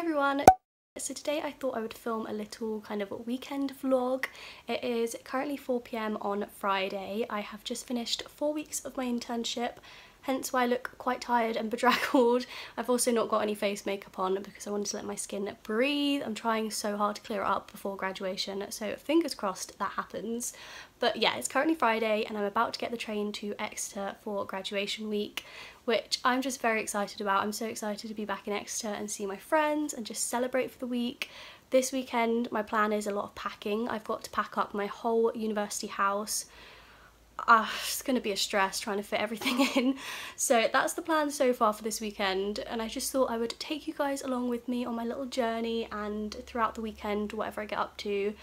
everyone! So today I thought I would film a little kind of weekend vlog. It is currently 4 PM on Friday. I have just finished 4 weeks of my internship, hence why I look quite tired and bedraggled. I've also not got any face makeup on because I wanted to let my skin breathe. I'm trying so hard to clear it up before graduation, so fingers crossed that happens. But yeah, it's currently Friday and I'm about to get the train to Exeter for graduation week, which I'm just very excited about. I'm so excited to be back in Exeter and see my friends and just celebrate for the week. This weekend my plan is a lot of packing. I've got to pack up my whole university house. It's going to be a stress trying to fit everything in. So that's the plan so far for this weekend, and I just thought I would take you guys along with me on my little journey and throughout the weekend, whatever I get up to.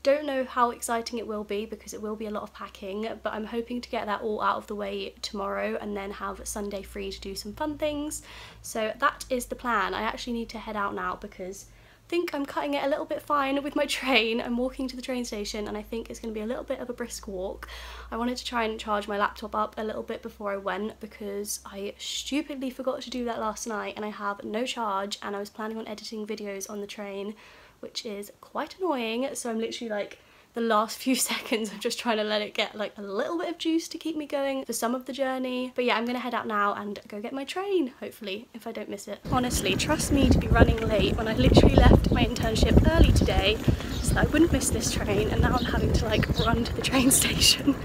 Don't know how exciting it will be because it will be a lot of packing, but I'm hoping to get that all out of the way tomorrow and then have Sunday free to do some fun things. So that is the plan. I actually need to head out now because I think I'm cutting it a little bit fine with my train. I'm walking to the train station and I think it's going to be a little bit of a brisk walk. I wanted to try and charge my laptop up a little bit before I went because I stupidly forgot to do that last night and I have no charge, and I was planning on editing videos on the train, which is quite annoying. So I'm literally like the last few seconds I'm just trying to let it get like a little bit of juice to keep me going for some of the journey. But yeah, I'm gonna head out now and go get my train, hopefully, if I don't miss it. Honestly, trust me to be running late when I literally left my internship early today so that I wouldn't miss this train, and now I'm having to like run to the train station.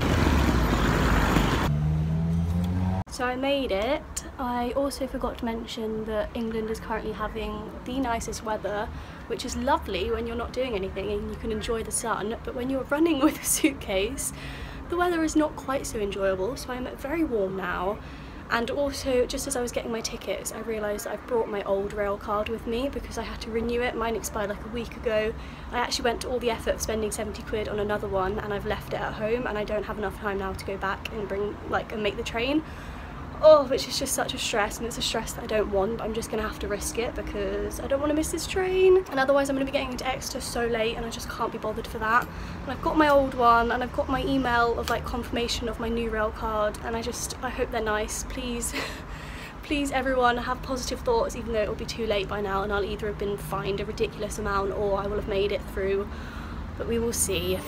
So I made it. I also forgot to mention that England is currently having the nicest weather, which is lovely when you're not doing anything and you can enjoy the sun, but when you're running with a suitcase, the weather is not quite so enjoyable, so I'm very warm now. And also, just as I was getting my tickets, I realised that I've brought my old rail card with me because I had to renew it. Mine expired like a week ago. I actually went to all the effort of spending 70 quid on another one and I've left it at home, and I don't have enough time now to go back and and make the train. Oh, which is just such a stress, and it's a stress that I don't want, but I'm just gonna have to risk it because I don't want to miss this train, and otherwise I'm gonna be getting into Exeter so late and I just can't be bothered for that. And I've got my old one and I've got my email of like confirmation of my new rail card, and I hope they're nice. Please please everyone have positive thoughts, even though it'll be too late by now and I'll either have been fined a ridiculous amount or I will have made it through, but we will see.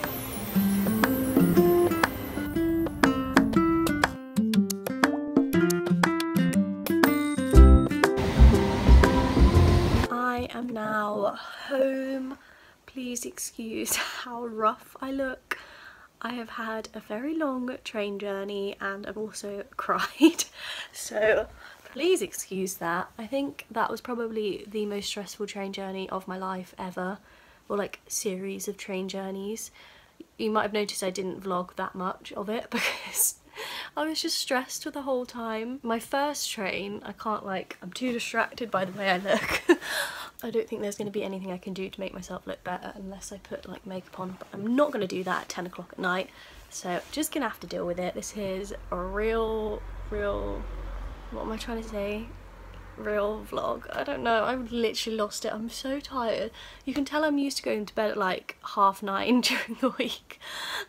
I am now home. Please excuse how rough I look. I have had a very long train journey and I've also cried, so please excuse that. I think that was probably the most stressful train journey of my life ever, or like series of train journeys. You might have noticed I didn't vlog that much of it because I was just stressed the whole time. My first train, I'm too distracted by the way I look. I don't think there's going to be anything I can do to make myself look better unless I put like makeup on, but I'm not going to do that at 10 o'clock at night, so just gonna have to deal with it. This is a real, what am I trying to say? Real vlog. I don't know, I've literally lost it. I'm so tired. You can tell I'm used to going to bed at like 9:30 during the week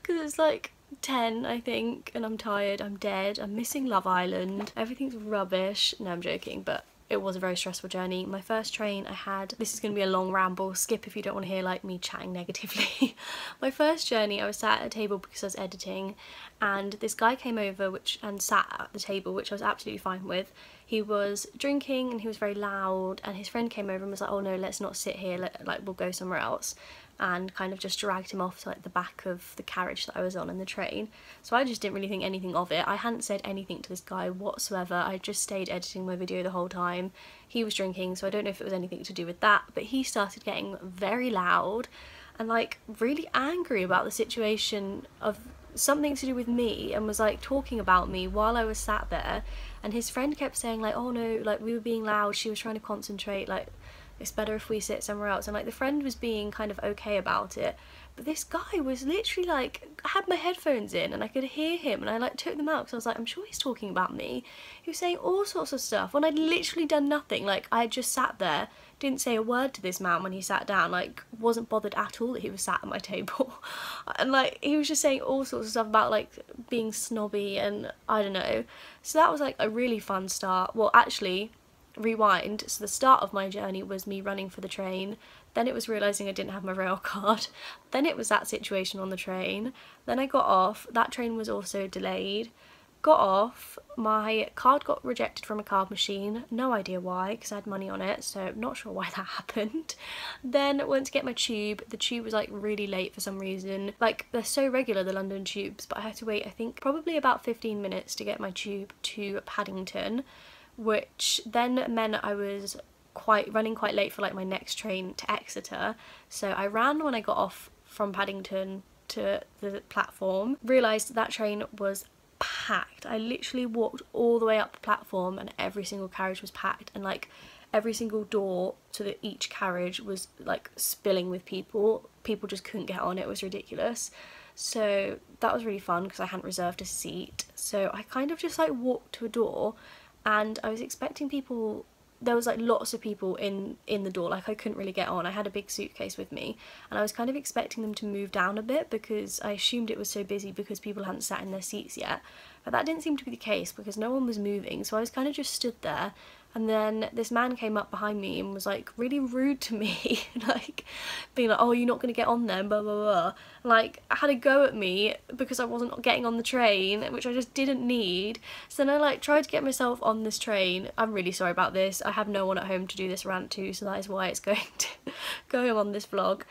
because it's like 10 I think, and I'm tired, I'm dead, I'm missing Love Island, everything's rubbish. No, I'm joking, but it was a very stressful journey. My first train I had, this is going to be a long ramble, skip if you don't want to hear like me chatting negatively. My first journey I was sat at a table because I was editing, and this guy came over and sat at the table, which I was absolutely fine with. He was drinking and he was very loud, and his friend came over and was like, oh no, let's not sit here, we'll go somewhere else, and kind of just dragged him off to like the back of the carriage that I was on in the train. So I just didn't really think anything of it. I hadn't said anything to this guy whatsoever. I just stayed editing my video the whole time. He was drinking, so I don't know if it was anything to do with that, but he started getting very loud and like really angry about the situation of something to do with me, and was like talking about me while I was sat there. And his friend kept saying like, oh no, like we were being loud, she was trying to concentrate, like it's better if we sit somewhere else. And like the friend was being kind of okay about it, but this guy was literally like, I had my headphones in and I could hear him, and I like took them out because I was like, I'm sure he's talking about me. He was saying all sorts of stuff when I'd literally done nothing. Like I had just sat there, didn't say a word to this man when he sat down, like wasn't bothered at all that he was sat at my table. And like he was just saying all sorts of stuff about like being snobby and I don't know. So that was like a really fun start. Well, actually rewind, so the start of my journey was me running for the train, then it was realising I didn't have my rail card, then it was that situation on the train, then I got off, that train was also delayed, got off, my card got rejected from a card machine, no idea why because I had money on it, so not sure why that happened. Then went to get my tube, the tube was like really late for some reason, like they're so regular, the London tubes, but I had to wait I think probably about 15 minutes to get my tube to Paddington, which then meant I was running quite late for like my next train to Exeter. So I ran when I got off from Paddington to the platform, realised that train was packed. I literally walked all the way up the platform and every single carriage was packed, and like every single door to each carriage was like spilling with people. People just couldn't get on, it was ridiculous. So that was really fun because I hadn't reserved a seat. So I kind of just like walked to a door and I was expecting people, there was like lots of people in the door, like I couldn't really get on. I had a big suitcase with me and I was kind of expecting them to move down a bit because I assumed it was so busy because people hadn't sat in their seats yet, but that didn't seem to be the case because no one was moving. So I was kind of just stood there, and then this man came up behind me and was like really rude to me, like being like, oh, you're not going to get on then, blah blah blah, like had a go at me because I wasn't getting on the train, which I just didn't need. So then I like tried to get myself on this train. I'm really sorry about this, I have no one at home to do this rant to, so that is why it's going on this vlog.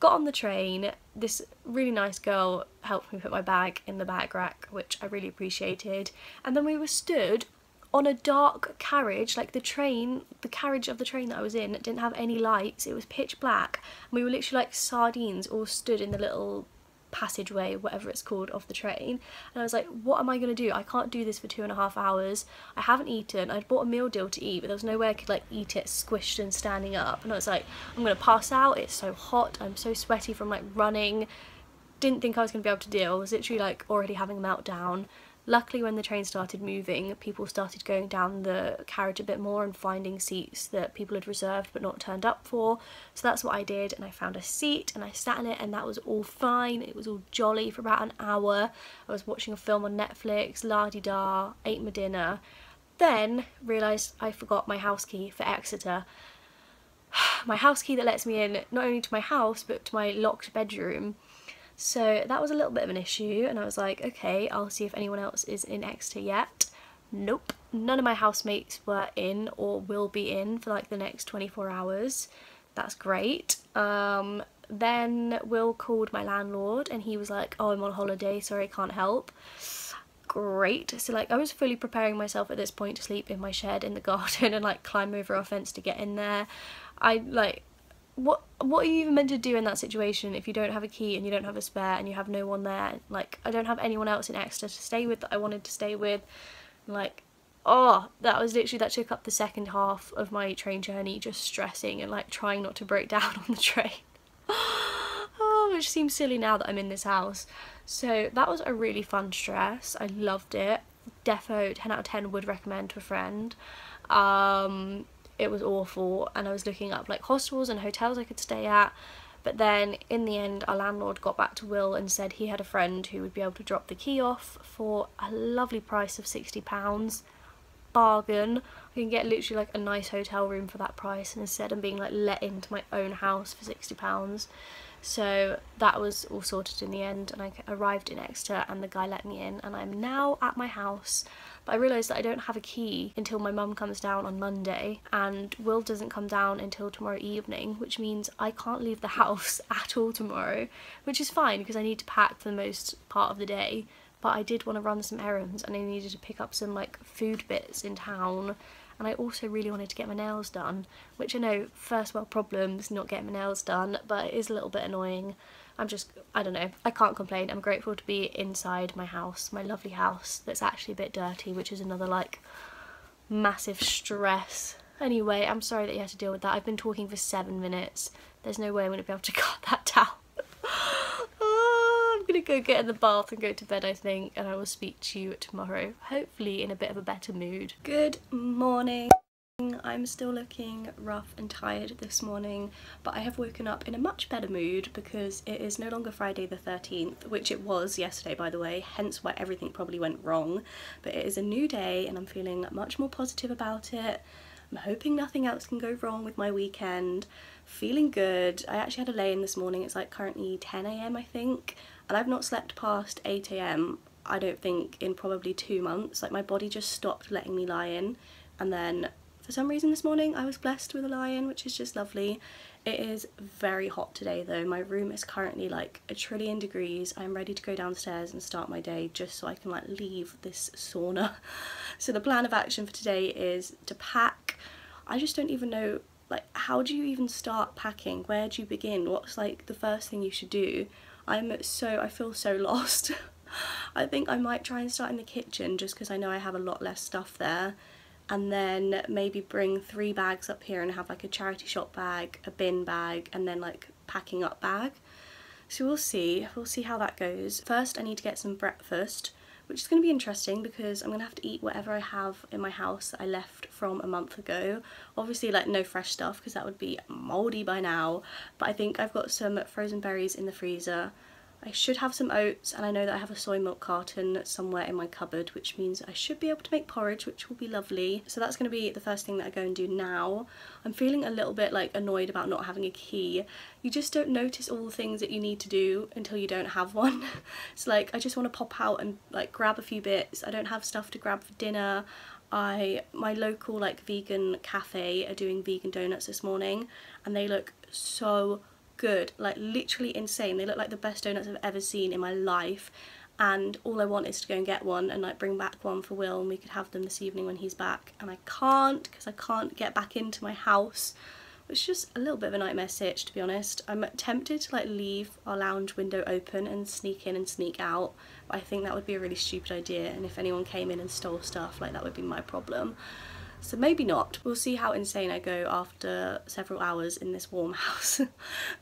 Got on the train, this really nice girl helped me put my bag in the bag rack, which I really appreciated, and then we were stood on a dark carriage, like the carriage of the train that I was in didn't have any lights, it was pitch black, and we were literally like sardines all stood in the little passageway, whatever it's called, of the train. And I was like, what am I going to do? I can't do this for 2.5 hours. I haven't eaten. I'd bought a meal deal to eat, but there was no way I could like eat it squished and standing up. And I was like, I'm going to pass out, it's so hot, I'm so sweaty from like running. Didn't think I was going to be able to deal. I was literally like already having a meltdown. Luckily when the train started moving, people started going down the carriage a bit more and finding seats that people had reserved but not turned up for. So that's what I did, and I found a seat and I sat in it, and that was all fine. It was all jolly for about an hour. I was watching a film on Netflix, la-di-da, ate my dinner. Then realised I forgot my house key for Exeter. My house key that lets me in not only to my house but to my locked bedroom. So that was a little bit of an issue, and I was like, okay, I'll see if anyone else is in Exeter yet. Nope, none of my housemates were in or will be in for like the next 24 hours. That's great. Then Will called my landlord and he was like, oh, I'm on holiday, sorry, I can't help. Great. So like I was fully preparing myself at this point to sleep in my shed in the garden and like climb over our fence to get in there. What are you even meant to do in that situation if you don't have a key and you don't have a spare and you have no one there? Like, I don't have anyone else in Exeter to stay with that I wanted to stay with. Like, oh, that took up the second half of my train journey, just stressing and like trying not to break down on the train. Oh, which seems silly now that I'm in this house. So that was a really fun stress. I loved it. Defo 10 out of 10 would recommend to a friend. It was awful, and I was looking up like hostels and hotels I could stay at, but then in the end our landlord got back to Will and said he had a friend who would be able to drop the key off for a lovely price of £60. Bargain. I can get literally like a nice hotel room for that price, and instead I'm being like let into my own house for £60. So that was all sorted in the end, and I arrived in Exeter and the guy let me in, and I'm now at my house. But I realised that I don't have a key until my mum comes down on Monday, and Will doesn't come down until tomorrow evening, which means I can't leave the house at all tomorrow, which is fine because I need to pack for the most part of the day. But I did want to run some errands and I needed to pick up some like food bits in town, and I also really wanted to get my nails done, which I know, first world problems, not getting my nails done, but it is a little bit annoying. I don't know, I can't complain. I'm grateful to be inside my house, my lovely house that's actually a bit dirty, which is another like massive stress. Anyway, I'm sorry that you had to deal with that. I've been talking for 7 minutes. There's no way I'm going to be able to cut that down. Oh, I'm going to go get in the bath and go to bed, I think, and I will speak to you tomorrow, hopefully in a bit of a better mood. Good morning. I'm still looking rough and tired this morning, but I have woken up in a much better mood because it is no longer Friday the 13th, which it was yesterday by the way, hence why everything probably went wrong. But it is a new day and I'm feeling much more positive about it. I'm hoping nothing else can go wrong with my weekend. Feeling good. I actually had a lay-in this morning. It's like currently 10 AM I think, and I've not slept past 8 AM I don't think in probably 2 months. Like my body just stopped letting me lie in, and then for some reason this morning I was blessed with a lie-in, which is just lovely. It is very hot today though. My room is currently like 1,000,000,000 degrees. I'm ready to go downstairs and start my day just so I can like leave this sauna. So the plan of action for today is to pack. I just don't even know, like, how do you even start packing? Where do you begin? What's like the first thing you should do? I feel so lost. I think I might try and start in the kitchen just because I know I have a lot less stuff there, and then maybe bring 3 bags up here and have like a charity shop bag, a bin bag, and then like packing up bag. So we'll see how that goes. First I need to get some breakfast, which is going to be interesting because I'm going to have to eat whatever I have in my house that I left from a month ago. Obviously like no fresh stuff because that would be mouldy by now, but I think I've got some frozen berries in the freezer. I should have some oats, and I know that I have a soy milk carton somewhere in my cupboard, which means I should be able to make porridge, which will be lovely. So that's going to be the first thing that I go and do now. I'm feeling a little bit like annoyed about not having a key. You just don't notice all the things that you need to do until you don't have one. So like I just want to pop out and like grab a few bits. I don't have stuff to grab for dinner. My local like vegan cafe are doing vegan donuts this morning, and they look so good, like literally insane. They look like the best donuts I've ever seen in my life, and all I want is to go and get one and like bring back one for Will, and we could have them this evening when he's back, and I can't because I can't get back into my house, which is just a little bit of a nightmare sitch, to be honest. I'm tempted to like leave our lounge window open and sneak in and sneak out, but I think that would be a really stupid idea, and if anyone came in and stole stuff, like that would be my problem. So maybe not. We'll see how insane I go after several hours in this warm house.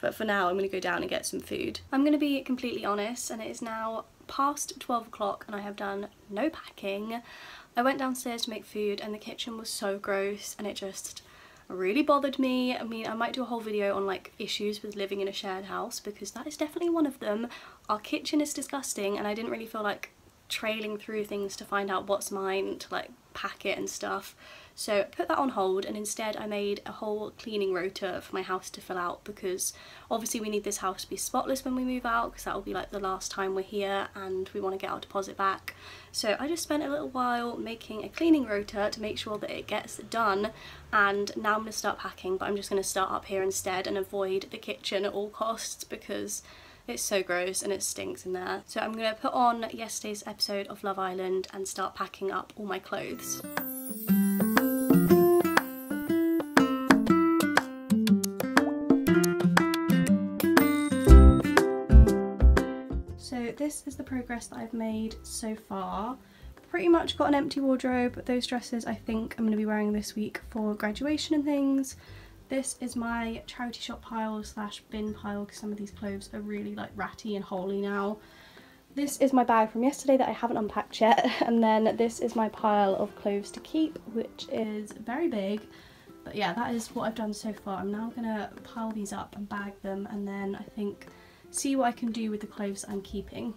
But for now I'm going to go down and get some food. I'm going to be completely honest, and it is now past 12 o'clock and I have done no packing. I went downstairs to make food and the kitchen was so gross and it just really bothered me. I mean, I might do a whole video on like issues with living in a shared house, because that is definitely one of them. Our kitchen is disgusting and I didn't really feel like trailing through things to find out what's mine to like pack it and stuff. So I put that on hold, and instead I made a whole cleaning rota for my house to fill out, because obviously we need this house to be spotless when we move out, because that will be like the last time we're here and we want to get our deposit back. So I just spent a little while making a cleaning rota to make sure that it gets done, and now I'm going to start packing, but I'm just going to start up here instead and avoid the kitchen at all costs because it's so gross and it stinks in there. So I'm going to put on yesterday's episode of Love Island and start packing up all my clothes. So this is the progress that I've made so far. Pretty much got an empty wardrobe. Those dresses I think I'm going to be wearing this week for graduation and things. This is my charity shop pile slash bin pile, because some of these clothes are really like ratty and holey now. This is my bag from yesterday that I haven't unpacked yet, and then this is my pile of clothes to keep, which is very big. But yeah, that is what I've done so far. I'm now gonna pile these up and bag them, and then I think see what I can do with the clothes I'm keeping.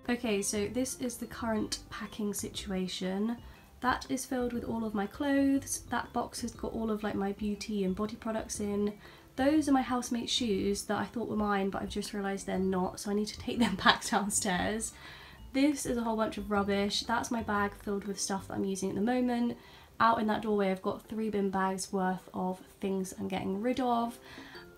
Okay, so this is the current packing situation. That is filled with all of my clothes. That box has got all of like my beauty and body products in. Those are my housemate's shoes that I thought were mine, but I've just realised they're not, so I need to take them back downstairs. This is a whole bunch of rubbish. That's my bag filled with stuff that I'm using at the moment. Out in that doorway I've got 3 bin bags worth of things I'm getting rid of.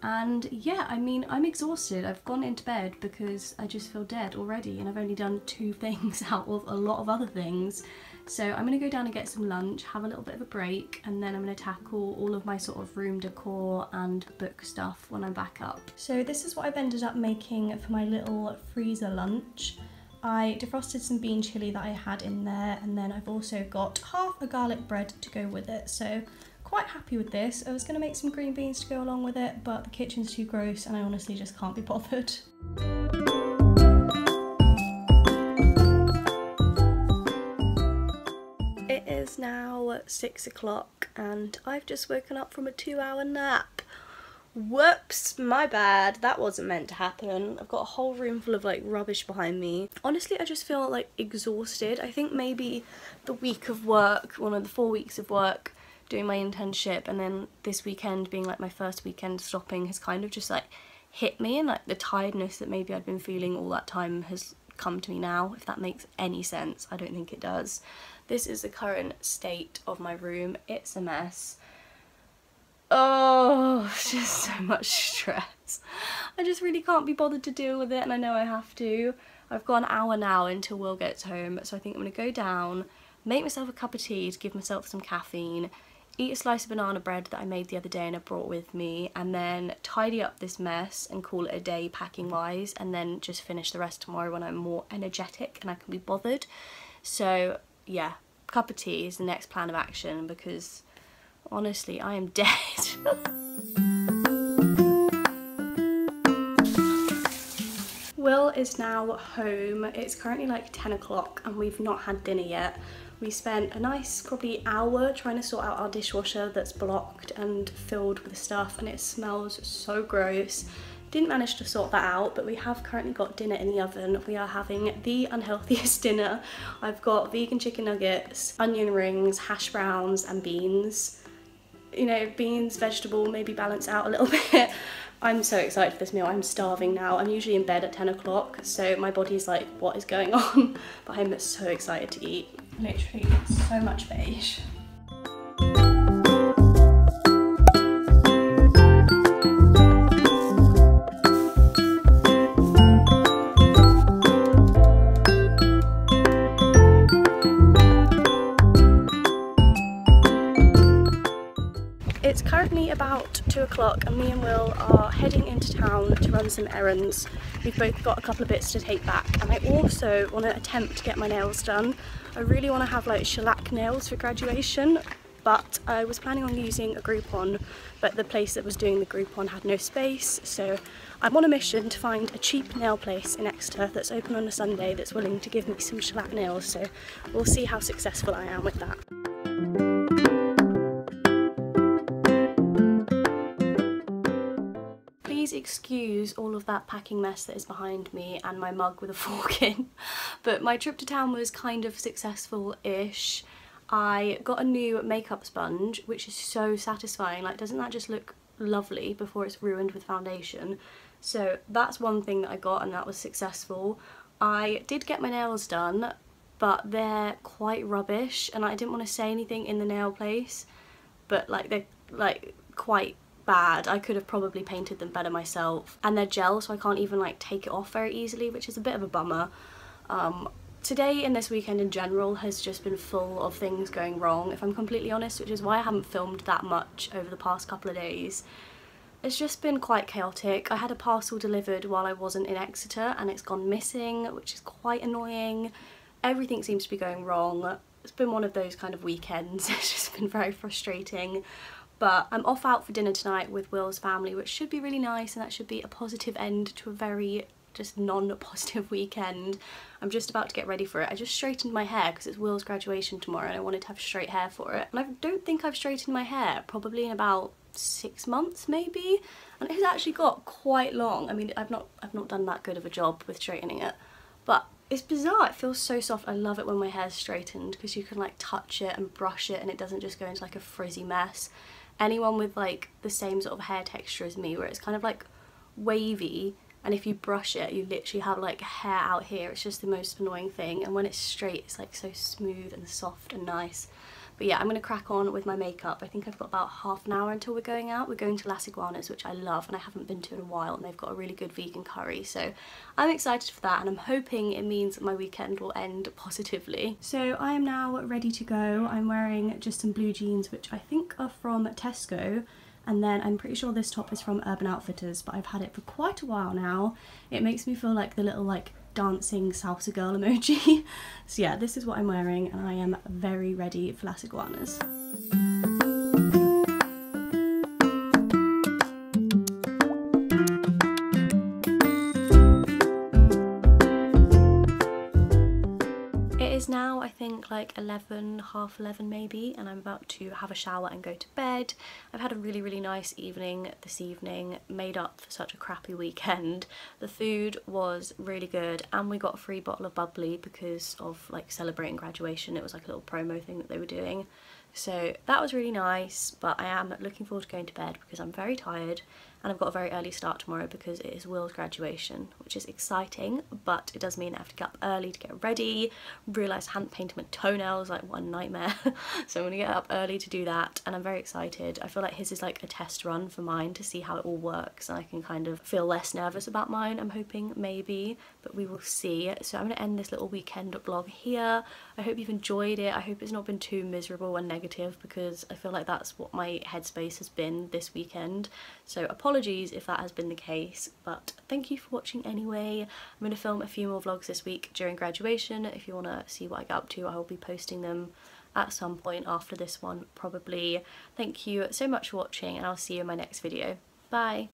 And yeah, I mean, I'm exhausted. I've gone into bed because I just feel dead already, and I've only done 2 things out of a lot of other things. So I'm going to go down and get some lunch, have a little bit of a break, and then I'm going to tackle all of my sort of room decor and book stuff when I'm back up. So this is what I've ended up making for my little freezer lunch. I defrosted some bean chilli that I had in there, and then I've also got half a garlic bread to go with it. So quite happy with this. I was going to make some green beans to go along with it, but the kitchen's too gross and I honestly just can't be bothered. It is now 6 o'clock and I've just woken up from a 2-hour nap. Whoops, my bad. That wasn't meant to happen. I've got a whole room full of like rubbish behind me. Honestly, I just feel like exhausted. I think maybe the week of work, one of the 4 weeks of work doing my internship, and then this weekend being like my first weekend stopping has kind of just like hit me, and like the tiredness that maybe I'd been feeling all that time has come to me now, if that makes any sense. I don't think it does. This is the current state of my room. It's a mess. Oh, just so much stress. I just really can't be bothered to deal with it, and I know I have to. I've got an hour now until Will gets home, so I think I'm going to go down, make myself a cup of tea to give myself some caffeine, eat a slice of banana bread that I made the other day and I brought with me, and then tidy up this mess and call it a day packing wise, and then just finish the rest tomorrow when I'm more energetic and I can be bothered. So yeah, cup of tea is the next plan of action, because honestly I am dead. Will is now home. It's currently like 10 o'clock and we've not had dinner yet. We spent a nice probably hour trying to sort out our dishwasher that's blocked and filled with stuff, and it smells so gross. Didn't manage to sort that out, but we have currently got dinner in the oven. We are having the unhealthiest dinner. I've got vegan chicken nuggets, onion rings, hash browns and beans. You know, beans, vegetable, maybe balance out a little bit. I'm so excited for this meal. I'm starving now. I'm usually in bed at 10 o'clock, so my body's like, what is going on? But I'm so excited to eat. Literally so much beige. It's currently about 2 o'clock and me and Will are heading into town to run some errands. We've both got a couple of bits to take back, and I also want to attempt to get my nails done. I really want to have like shellac nails for graduation, but I was planning on using a Groupon, but the place that was doing the Groupon had no space, so I'm on a mission to find a cheap nail place in Exeter that's open on a Sunday that's willing to give me some shellac nails, so we'll see how successful I am with that. Please excuse all of that packing mess that is behind me and my mug with a fork in, but my trip to town was kind of successful-ish. I got a new makeup sponge, which is so satisfying. Like, doesn't that just look lovely before it's ruined with foundation? So that's one thing that I got, and that was successful. I did get my nails done, but they're quite rubbish, and I didn't want to say anything in the nail place, but like they're like quite bad. I could have probably painted them better myself, and they're gel, so I can't even like take it off very easily, which is a bit of a bummer. Today and this weekend in general has just been full of things going wrong, if I'm completely honest, which is why I haven't filmed that much over the past couple of days. It's just been quite chaotic. I had a parcel delivered while I wasn't in Exeter and it's gone missing, which is quite annoying. Everything seems to be going wrong. It's been one of those kind of weekends. It's just been very frustrating. But I'm off out for dinner tonight with Will's family, which should be really nice, and that should be a positive end to a very just non-positive weekend. I'm just about to get ready for it. I just straightened my hair because it's Will's graduation tomorrow and I wanted to have straight hair for it. And I don't think I've straightened my hair probably in about 6 months maybe, and it's actually got quite long. I mean, I've not done that good of a job with straightening it, but it's bizarre. It feels so soft. I love it when my hair's straightened because you can like touch it and brush it and it doesn't just go into like a frizzy mess. Anyone with like the same sort of hair texture as me, where it's kind of like wavy, and if you brush it you literally have like hair out here, it's just the most annoying thing, and when it's straight it's like so smooth and soft and nice. But yeah, I'm gonna crack on with my makeup. I think I've got about half an hour until we're going out. We're going to Las Iguanas, which I love and I haven't been to in a while, and they've got a really good vegan curry, so I'm excited for that, and I'm hoping it means that my weekend will end positively. So I am now ready to go. I'm wearing just some blue jeans, which I think are from Tesco, and then I'm pretty sure this top is from Urban Outfitters, but I've had it for quite a while now. It makes me feel like the little like dancing salsa girl emoji. So yeah, this is what I'm wearing, and I am very ready for Las Iguanas. It is now, I think like 11, half 11 maybe, and I'm about to have a shower and go to bed. I've had a really nice evening this evening, made up for such a crappy weekend. The food was really good and we got a free bottle of bubbly because of like celebrating graduation. It was like a little promo thing that they were doing. So that was really nice, but I am looking forward to going to bed because I'm very tired and I've got a very early start tomorrow because it is Will's graduation, which is exciting, but it does mean I have to get up early to get ready. Realised I hadn't painted my toenails, like what a nightmare. So I'm gonna get up early to do that and I'm very excited. I feel like his is like a test run for mine to see how it all works and I can kind of feel less nervous about mine, I'm hoping, maybe, but we will see. So I'm gonna end this little weekend vlog here. I hope you've enjoyed it. I hope it's not been too miserable and negative because I feel like that's what my headspace has been this weekend. So apologies if that has been the case, but thank you for watching anyway. I'm going to film a few more vlogs this week during graduation. If you want to see what I get up to, I will be posting them at some point after this one probably. Thank you so much for watching and I'll see you in my next video. Bye!